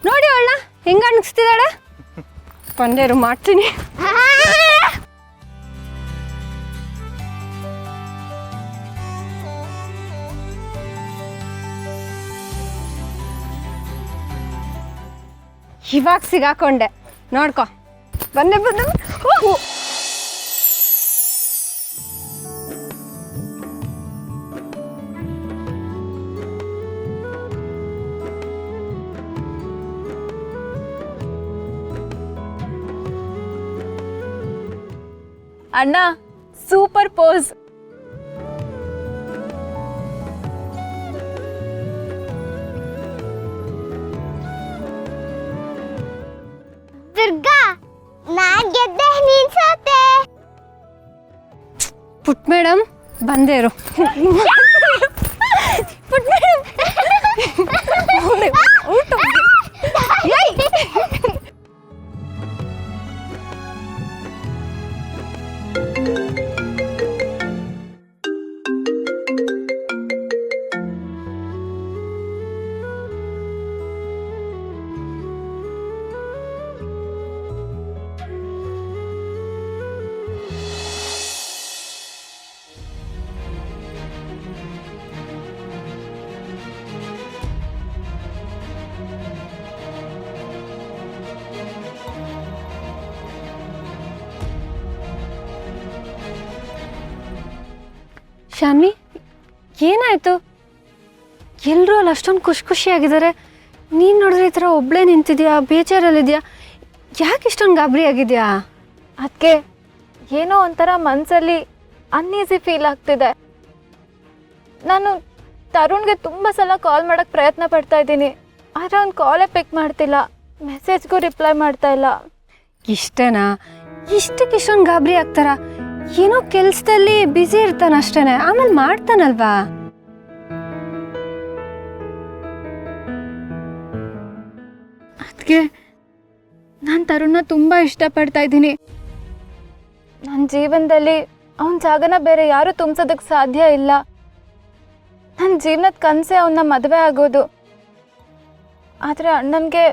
ನೋಡಿ ಅವಳನ್ನ ಹೆಂಗ ಅನಿಸ್ತಿದ್ದಾಳೆ. ಪಂದೇರು ಮಾಡ್ತೀನಿ. ಇವಾಗ ಸಿಗಾಕೊಂಡೆ ನೋಡ್ಕೊ. ಬಂದೆ ಬಂದೆ. ಅಣ್ಣ ಸೂಪರ್ ಪೋಸ್. ದುರ್ಗಾ ನಾನ್ ಗೆದ್ದೆ ನೀನ್ ಸೋತೆ. ಪುಟ್ ಮೇಡಮ್ ಬಂದೇರು. ಪುಟ್ ಮೇಡಮ್ ಊಟ. ಶಾನ್ವಿ ಏನಾಯ್ತು? ಎಲ್ಲರೂ ಅಲ್ಲಿ ಅಷ್ಟೊಂದು ಖುಷಿಯಾಗಿದ್ದಾರೆ. ನೀನು ನೋಡಿದ್ರೆ ಈ ಥರ ಒಬ್ಬಳೇ ನಿಂತಿದ್ಯಾ, ಬೇಜಾರಲ್ಲಿದ್ಯಾ. ಯಾಕೆ ಇಷ್ಟೊಂದು ಗಾಬರಿ ಆಗಿದೆಯಾ? ಅದಕ್ಕೆ ಏನೋ ಒಂಥರ ಮನಸ್ಸಲ್ಲಿ ಅನ್ಈಸಿ ಫೀಲ್ ಆಗ್ತಿದೆ. ನಾನು ತರುಣ್ಗೆ ತುಂಬ ಸಲ ಕಾಲ್ ಮಾಡೋಕ್ಕೆ ಪ್ರಯತ್ನ ಪಡ್ತಾ ಇದ್ದೀನಿ, ಆದರೆ ಅವ್ನು ಕಾಲೇ ಪಿಕ್ ಮಾಡ್ತಿಲ್ಲ, ಮೆಸೇಜ್ಗೂ ರಿಪ್ಲೈ ಮಾಡ್ತಾ ಇಲ್ಲ. ಇಷ್ಟೇನಾ? ಇಷ್ಟಕ್ಕೆ ಇಷ್ಟೊಂದು ಗಾಬರಿ ಆಗ್ತಾರ? ಏನೋ ಕೆಲಸದಲ್ಲಿ ಬ್ಯುಸಿ ಇರ್ತಾನ ಅಷ್ಟೇನೆ, ಆಮೇಲೆ ಮಾಡ್ತಾನಲ್ವಾ. ಅದಕ್ಕೆ ನಾನು ತರುಣ್ನ ತುಂಬ ಇಷ್ಟಪಡ್ತಾ ಇದ್ದೀನಿ. ನನ್ನ ಜೀವನದಲ್ಲಿ ಅವನ ಜಾಗನ ಬೇರೆ ಯಾರೂ ತುಂಬಿಸೋದಕ್ಕೆ ಸಾಧ್ಯ ಇಲ್ಲ. ನನ್ನ ಜೀವನದ ಕನಸೇ ಅವನ್ನ ಮದುವೆ ಆಗೋದು. ಆದರೆ ಅಣ್ಣನಿಗೆ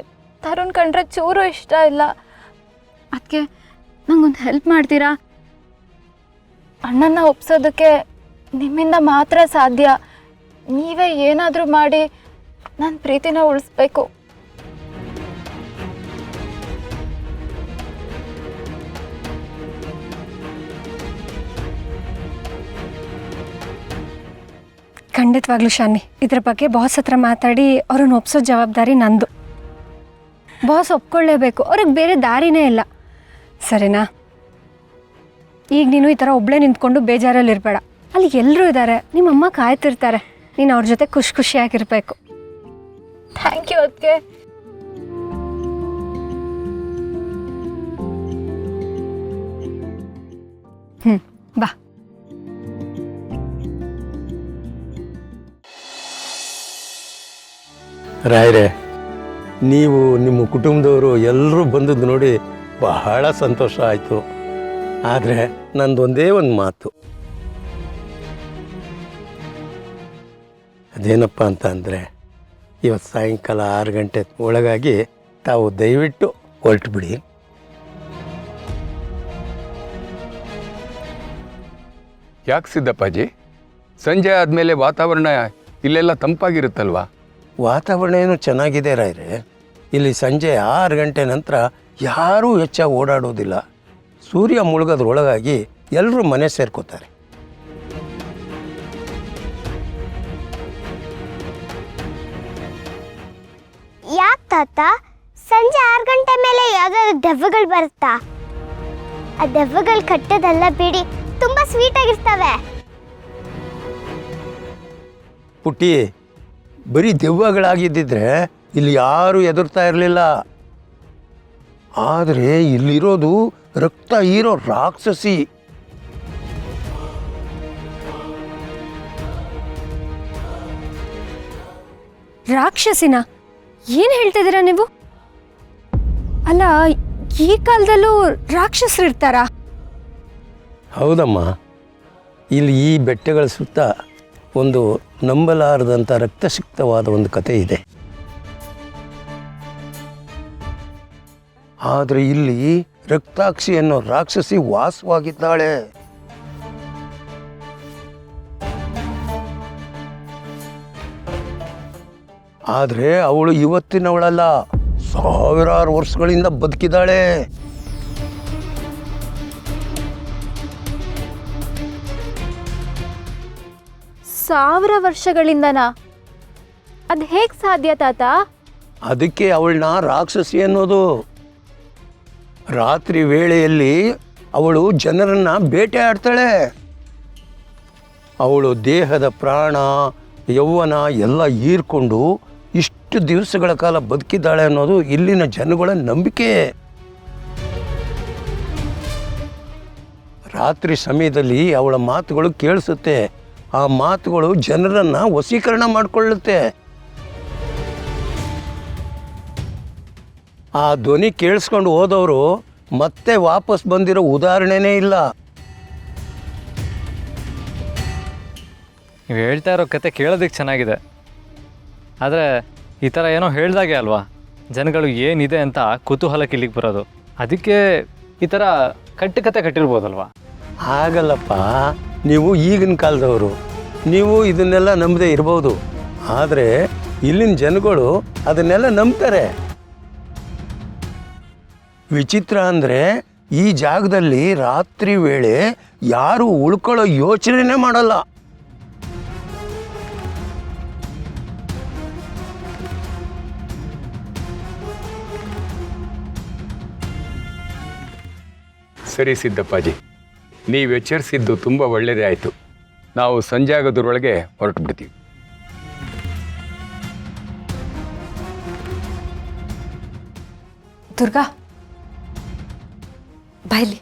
ತರುಣ್ ಕಂಡ್ರೆ ಚೂರು ಇಷ್ಟ ಇಲ್ಲ. ಅದಕ್ಕೆ ನಂಗೊಂದು ಹೆಲ್ಪ್ ಮಾಡ್ತೀರಾ? ಅಣ್ಣನ ಒಪ್ಸೋದಕ್ಕೆ ನಿಮ್ಮಿಂದ ಮಾತ್ರ ಸಾಧ್ಯ. ನೀವೇ ಏನಾದರೂ ಮಾಡಿ ನನ್ನ ಪ್ರೀತಿನ ಉಳಿಸ್ಬೇಕು. ಖಂಡಿತವಾಗ್ಲೂ ಶಾನ್ವಿ, ಇದ್ರ ಬಗ್ಗೆ ಬಾಸ್ ಹತ್ರ ಮಾತಾಡಿ ಅವ್ರನ್ನ ಒಪ್ಸೋ ಜವಾಬ್ದಾರಿ ನಂದು. ಬಾಸ್ ಒಪ್ಕೊಳ್ಳೇಬೇಕು, ಅವ್ರಿಗೆ ಬೇರೆ ದಾರಿನೇ ಇಲ್ಲ. ಸರಿನಾ? ಈಗ ನೀನು ಈ ಥರ ಒಬ್ಬಳೇ ನಿಂತ್ಕೊಂಡು ಬೇಜಾರಲ್ಲಿರಬೇಡ. ಅಲ್ಲಿ ಎಲ್ಲರೂ ಇದ್ದಾರೆ, ನಿಮ್ಮಮ್ಮ ಕಾಯ್ತಿರ್ತಾರೆ. ನೀನು ಅವ್ರ ಜೊತೆ ಖುಷಿಯಾಗಿರ್ಬೇಕು. ಥ್ಯಾಂಕ್ ಯು ಅದಕ್ಕೆ. ಬಾ. ರಾಯರೇ, ನೀವು ನಿಮ್ಮ ಕುಟುಂಬದವರು ಎಲ್ಲರೂ ಬಂದದ್ದು ನೋಡಿ ಬಹಳ ಸಂತೋಷ ಆಯಿತು. ಆದರೆ ನಂದೊಂದೇ ಒಂದು ಮಾತು. ಅದೇನಪ್ಪ ಅಂತ ಅಂದರೆ, ಇವತ್ತು ಸಾಯಂಕಾಲ 6 ಗಂಟೆ ಒಳಗಾಗಿ ತಾವು ದಯವಿಟ್ಟು ಹೊರಟು ಬಿಡಿ. ಯಾಕೆ ಸಿದ್ದಪ್ಪಾಜಿ? ಸಂಜೆ ಆದಮೇಲೆ ವಾತಾವರಣ ಇಲ್ಲೆಲ್ಲ ತಂಪಾಗಿರುತ್ತಲ್ವಾ? ವಾತಾವರಣ ಏನು ಚೆನ್ನಾಗಿದೆ ರಾಯರೇ. ಇಲ್ಲಿ ಸಂಜೆ 6 ಗಂಟೆ ನಂತರ ಯಾರೂ ಹೆಚ್ಚಾಗಿ ಓಡಾಡೋದಿಲ್ಲ. ಸೂರ್ಯ ಮುಳುಗೋದ್ರೊಳಗಾಗಿ ಎಲ್ಲರೂ ಮನೆ ಸೇರ್ಕೋತಾರೆ. ಯಾಕೆ ತಾತ ಸಂಜೆ 6 ಗಂಟೆ ಮೇಲೆ ಯಾವ್ದಾದ್ರು ದೆವ್ವಗಳು ಬರುತ್ತಾ? ಆ ದೆವ್ವಗಳು ಕಟ್ಟೋದೆಲ್ಲ ಬಿಡಿ, ತುಂಬಾ ಸ್ವೀಟ್ ಆಗಿರ್ತವೆ. ಪುಟ್ಟಿ, ಬರೀ ದೆವ್ವಗಳಾಗಿದ್ದಿದ್ರೆ ಇಲ್ಲಿ ಯಾರೂ ಎದುರ್ತಾ ಇರಲಿಲ್ಲ. ಆದರೆ ಇಲ್ಲಿರೋದು ರಕ್ತ ಹೀರೋ ರಾಕ್ಷಸಿ. ರಾಕ್ಷಸಿನ? ಏನು ಹೇಳ್ತಿದ್ದೀರಾ ನೀವು? ಅಲ್ಲ, ಈ ಕಾಲದಲ್ಲೂ ರಾಕ್ಷಸರು ಇರ್ತಾರಾ? ಹೌದಮ್ಮ, ಇಲ್ಲಿ ಈ ಬೆಟ್ಟಗಳ ಸುತ್ತ ಒಂದು ನಂಬಲಾರದಂಥ ರಕ್ತಸಿಕ್ತವಾದ ಒಂದು ಕತೆ ಇದೆ. ಆದರೆ ಇಲ್ಲಿ ರಕ್ತಾಕ್ಷಿ ಅನ್ನೋ ರಾಕ್ಷಸಿ ವಾಸವಾಗಿದ್ದಾಳೆ. ಆದರೆ ಅವಳು ಇವತ್ತಿನವಳಲ್ಲ, ಸಾವಿರಾರು ವರ್ಷಗಳಿಂದ ಬದುಕಿದ್ದಾಳೆ. ಸಾವಿರ ವರ್ಷಗಳಿಂದನಾ? ಅದು ಹೇಗೆ ಸಾಧ್ಯ ತಾತ? ಅದಕ್ಕೆ ಅವಳನ್ನ ರಾಕ್ಷಸಿ ಅನ್ನೋದು. ರಾತ್ರಿ ವೇಳೆಯಲ್ಲಿ ಅವಳು ಜನರನ್ನ ಬೇಟೆ ಆಡ್ತಾಳೆ. ಅವಳು ದೇಹದ ಪ್ರಾಣ ಯೌವನ ಎಲ್ಲ ಹೀರ್ಕೊಂಡು ಇಷ್ಟು ದಿವಸಗಳ ಕಾಲ ಬದುಕಿದ್ದಾಳೆ ಅನ್ನೋದು ಇಲ್ಲಿನ ಜನಗಳ ನಂಬಿಕೆ. ರಾತ್ರಿ ಸಮಯದಲ್ಲಿ ಅವಳ ಮಾತುಗಳು ಕೇಳಿಸುತ್ತೆ. ಆ ಮಾತುಗಳು ಜನರನ್ನ ವಶೀಕರಣ ಮಾಡಿಕೊಳ್ಳುತ್ತೆ. ಆ ಧ್ವನಿ ಕೇಳಿಸ್ಕೊಂಡು ಹೋದವರು ಮತ್ತೆ ವಾಪಸ್ ಬಂದಿರೋ ಉದಾಹರಣೆನೇ ಇಲ್ಲ. ನೀವು ಹೇಳ್ತಾ ಇರೋ ಕತೆ ಕೇಳೋದಕ್ಕೆ ಚೆನ್ನಾಗಿದೆ, ಆದರೆ ಈ ಥರ ಏನೋ ಹೇಳ್ದಾಗೆ ಅಲ್ವಾ ಜನಗಳು ಏನಿದೆ ಅಂತ ಕುತೂಹಲಕ್ಕೆ ಇಲ್ಲಿಗೆ ಬರೋದು. ಅದಕ್ಕೆ ಈ ಥರ ಕತೆ ಕಟ್ಟಿರ್ಬೋದಲ್ವಾ? ಹಾಗಲ್ಲಪ್ಪ, ನೀವು ಈಗಿನ ಕಾಲದವರು, ನೀವು ಇದನ್ನೆಲ್ಲ ನಂಬದೇ ಇರ್ಬೋದು. ಆದರೆ ಇಲ್ಲಿನ ಜನಗಳು ಅದನ್ನೆಲ್ಲ ನಂಬ್ತಾರೆ. ವಿಚಿತ್ರ ಅಂದರೆ ಈ ಜಾಗದಲ್ಲಿ ರಾತ್ರಿ ವೇಳೆ ಯಾರು ಉಳ್ಕೊಳ್ಳೋ ಯೋಚನೆನೇ ಮಾಡಲ್ಲ. ಸರಿ ಸಿದ್ದಪ್ಪಾಜಿ, ನೀವು ಎಚ್ಚರಿಸಿದ್ದು ತುಂಬ ಒಳ್ಳೆಯದೇ ಆಯಿತು. ನಾವು ಸಂಜೆ ಆಗೋದ್ರೊಳಗೆ ಹೊರಟು ಬಿಡ್ತೀವಿ. ದುರ್ಗಾ ಬಾಯ್ಲಿ.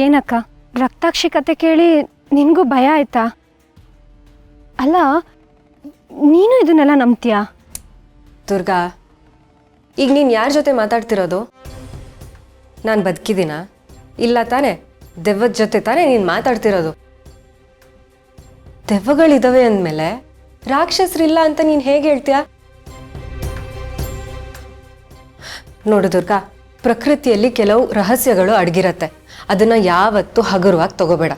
ಏನಕ್ಕ, ರಕ್ತಾಕ್ಷಿ ಕತೆ ಕೇಳಿ ನಿನಗೂ ಭಯ ಆಯ್ತಾ? ಅಲ್ಲ, ನೀನು ಇದನ್ನೆಲ್ಲ ನಂಬ್ತೀಯಾ? ದುರ್ಗಾ, ಈಗ ನೀನು ಯಾರ ಜೊತೆ ಮಾತಾಡ್ತಿರೋದು? ನಾನು ಬದುಕಿದ್ದೀನಾ? ಇಲ್ಲ ತಾನೇ? ದೆವ್ವದ ಜೊತೆ ತಾನೇ ನೀನು ಮಾತಾಡ್ತಿರೋದು. ದೆವ್ವಗಳಿದ್ದಾವೆ ಅಂದಮೇಲೆ ರಾಕ್ಷಸರಿಲ್ಲ ಅಂತ ನೀನು ಹೇಗೆ ಹೇಳ್ತೀಯ? ನೋಡು ದುರ್ಗಾ, ಪ್ರಕೃತಿಯಲ್ಲಿ ಕೆಲವು ರಹಸ್ಯಗಳು ಅಡಗಿರತ್ತೆ. ಅದನ್ನು ಯಾವತ್ತೂ ಹಗುರವಾಗಿ ತಗೋಬೇಡ.